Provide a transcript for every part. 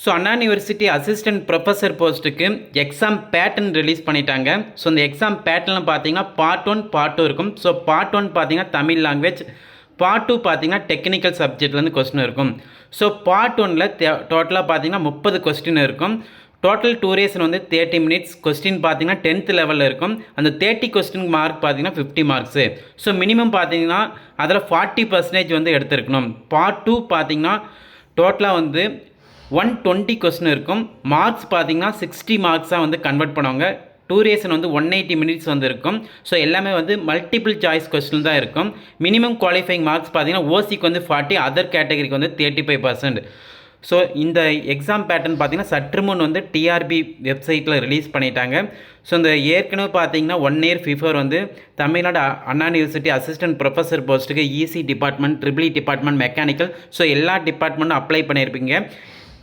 So அண்ணா university assistant professor போஸ்ட்டுக்கு exam pattern release பண்ணிட்டாங்க. So இந்த எக்ஸாம் பேட்டர்னில் பார்த்தீங்கன்னா பார்ட் 1 பார்ட் 2 இருக்கும். ஸோ பார்ட் 1 பார்த்தீங்கன்னா தமிழ் லாங்குவேஜ், பார்ட் 2 பார்த்தீங்கன்னா டெக்னிக்கல் சப்ஜெக்ட்லேருந்து கொஸ்டின் இருக்கும். ஸோ பார்ட் 1ல் டோட்டலாக பார்த்தீங்கன்னா 30 கொஸ்டின் இருக்கும். டோட்டல் டூரேஷன் வந்து 30 மினிட்ஸ். கொஸ்டின் பார்த்தீங்கன்னா 10th லெவலில் இருக்கும். அந்த 30 கொஸ்டின் மார்க் பார்த்தீங்கன்னா 50 மார்க்ஸு. ஸோ மினிமம் பார்த்தீங்கன்னா அதில் 40% வந்து எடுத்துருக்கணும். பார்ட் 2 பார்த்தீங்கன்னா டோட்டலாக வந்து 120 கொஸ்டின் இருக்கும். மார்க்ஸ் பார்த்தீங்கன்னா 60 மார்க்ஸாக வந்து கன்வெர்ட் பண்ணுவாங்க. டூரேஷன் வந்து 180 மினிட்ஸ் வந்து இருக்கும். ஸோ எல்லாமே வந்து மல்டிபிள் சாய்ஸ் கொஸ்டின் தான் இருக்கும். மினிமம் குவாலிஃபைங் மார்க்ஸ் பார்த்தீங்கன்னா ஓசிக்கு வந்து 40, அதர் கேட்டகரிக்கு வந்து 35%. ஸோ இந்த எக்ஸாம் பேட்டர்ன் பார்த்தீங்கன்னா சற்று முன் வந்து டிஆர்பி வெப்சைட்டில் ரிலீஸ் பண்ணிட்டாங்க. ஸோ இந்த ஏற்கனவே பார்த்தீங்கன்னா 1 இயர் பிஃபோர் வந்து தமிழ்நாடு அண்ணா யூனிவர்சிட்டி அசிஸ்டன்ட் ப்ரொஃபஸர் போஸ்ட்டுக்கு EC department, triple department, mechanical, so எல்லா டிபார்ட்மெண்ட்டும் அப்ளை பண்ணியிருப்பீங்க.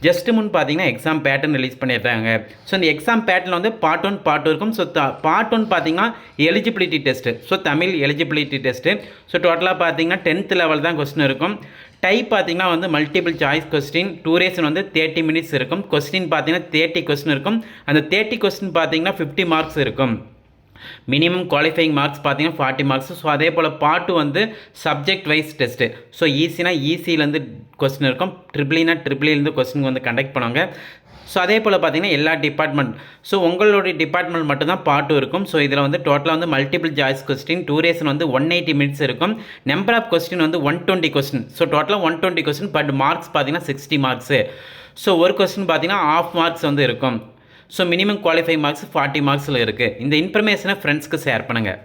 ஜஸ்ட் முன் பார்த்தீங்கன்னா எக்ஸாம் பேட்டர்ன் ரிலீஸ் பண்ணியிருக்காங்க. ஸோ இந்த எக்ஸாம் பேட்டர்னில் வந்து பார்ட் 1 பார்ட் 2 இருக்கும். ஸோ பார்ட் 1 பார்த்தீங்கன்னா eligibility test, so Tamil eligibility test. So டோட்டலாக பார்த்தீங்கன்னா 10th லெவல் தான் கொஸ்டின் இருக்கும். டைப் பார்த்தீங்கன்னா வந்து மல்டிபிள் சாய்ஸ் கொஸ்டின். டூரேஷன் வந்து 30 மினிட்ஸ் இருக்கும். கொஸ்டின் பார்த்தீங்கன்னா 30 கொஸ்டின் இருக்கும். அந்த 30 கொஸ்டின் பார்த்தீங்கன்னா 50 மார்க்ஸ் இருக்கும். மினிமம் குவாலிஃபைங் மார்க்ஸ் பார்த்தீங்கன்னா 40 மார்க்ஸ். ஸோ அதே போல் பார்ட் 2 வந்து சப்ஜெக்ட் வைஸ் டெஸ்ட்டு. ஸோ ஈஸினா ஈஸிலேருந்து கொஸ்டின் இருக்கும். ட்ரிபிள்இலேருந்து கொஸ்டின் வந்து கண்டக்ட் பண்ணுவாங்க. ஸோ அதே போல் பார்த்தீங்கன்னா எல்லா டிபார்ட்மெண்ட், ஸோ உங்களுடைய டிபார்ட்மெண்ட் மட்டும்தான் பார்ட் 2 இருக்கும். ஸோ இதில் வந்து டோட்டலாக வந்து மல்டிபிள் சாய்ஸ் கொஸ்டின். டூரேஷன் வந்து 180 மினிட்ஸ் இருக்கும். நம்பர் ஆஃப் கொஸ்டின் வந்து 120 கொஸ்டின். ஸோ டோட்டலாக 120 கொஸ்டின், பட் மார்க்ஸ் பார்த்தீங்கன்னா 60 மார்க்ஸு. ஸோ ஒரு கொஸ்டின் பார்த்தீங்கன்னா ஆஃப் மார்க்ஸ் வந்து இருக்கும். ஸோ மினிமம் குவாலிஃபை மார்க்ஸ் 40 மார்க்ஸில் இருக்குது. இந்த இன்ஃபர்மேஷனை ஃப்ரெண்ட்ஸ்க்கு ஷேர் பண்ணுங்கள்.